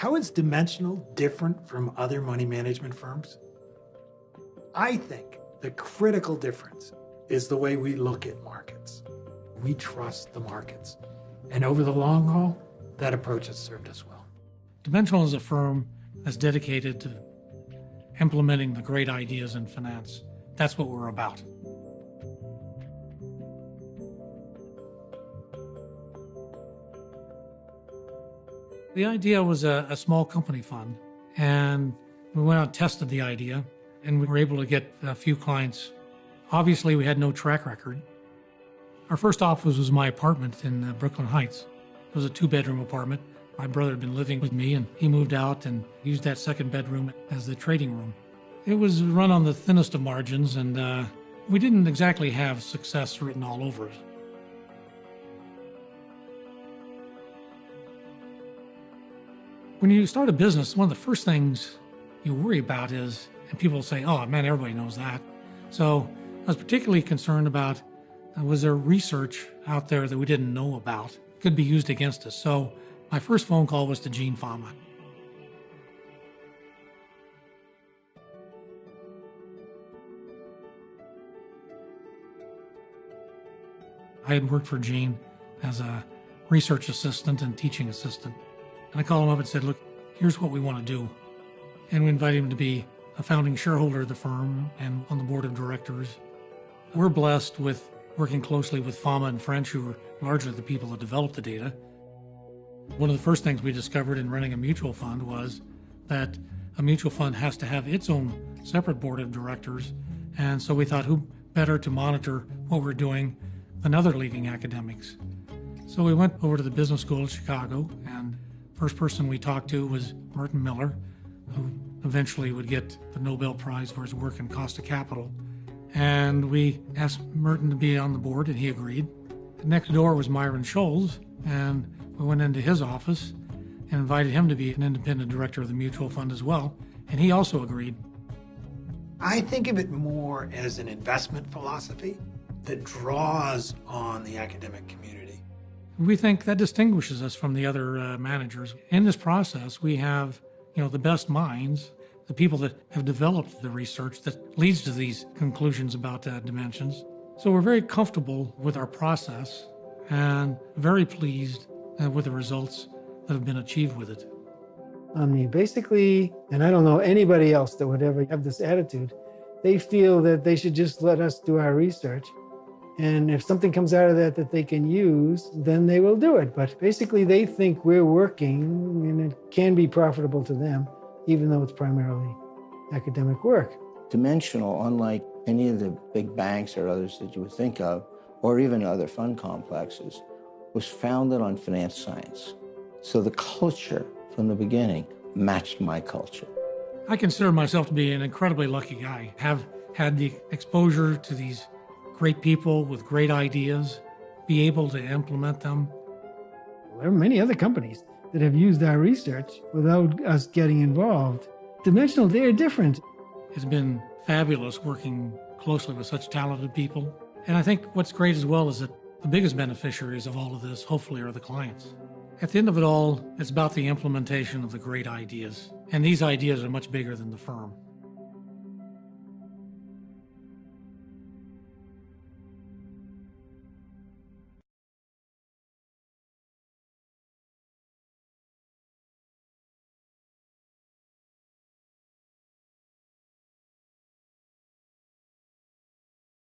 How is Dimensional different from other money management firms? I think the critical difference is the way we look at markets. We trust the markets. And over the long haul, that approach has served us well. Dimensional is a firm that's dedicated to implementing the great ideas in finance. That's what we're about. The idea was a small company fund, and we went out and tested the idea, and we were able to get a few clients. Obviously, we had no track record. Our first office was my apartment in Brooklyn Heights. It was a 2-bedroom apartment. My brother had been living with me, and he moved out and used that second bedroom as the trading room. It was run on the thinnest of margins, and we didn't exactly have success written all over it. When you start a business, one of the first things you worry about is, and people say, oh man, everybody knows that. So I was particularly concerned about, was there research out there that we didn't know about, could be used against us? So my first phone call was to Gene Fama. I had worked for Gene as a research assistant and teaching assistant. And I called him up and said, look, here's what we want to do. And we invited him to be a founding shareholder of the firm and on the board of directors. We're blessed with working closely with Fama and French, who were largely the people that developed the data. One of the first things we discovered in running a mutual fund was that a mutual fund has to have its own separate board of directors. And so we thought, who better to monitor what we're doing than other leading academics? So we went over to the business school of Chicago, and first person we talked to was Merton Miller, who eventually would get the Nobel Prize for his work in cost of capital. And we asked Merton to be on the board, and he agreed. Next door was Myron Scholes, and we went into his office and invited him to be an independent director of the mutual fund as well, and he also agreed. I think of it more as an investment philosophy that draws on the academic community. We think that distinguishes us from the other managers. In this process, we have, the best minds, the people that have developed the research that leads to these conclusions about dimensions. So we're very comfortable with our process and very pleased with the results that have been achieved with it. I mean, basically, and I don't know anybody else that would ever have this attitude, they feel that they should just let us do our research. And if something comes out of that they can use, then they will do it. But basically, they think we're working and it can be profitable to them, even though it's primarily academic work. Dimensional, unlike any of the big banks or others that you would think of, or even other fund complexes, was founded on finance science. So the culture from the beginning matched my culture. I consider myself to be an incredibly lucky guy. Have had the exposure to these great people with great ideas, be able to implement them. There are many other companies that have used our research without us getting involved. Dimensional, they're different. It's been fabulous working closely with such talented people. And I think what's great as well is that the biggest beneficiaries of all of this, hopefully, are the clients. At the end of it all, it's about the implementation of the great ideas. And these ideas are much bigger than the firm.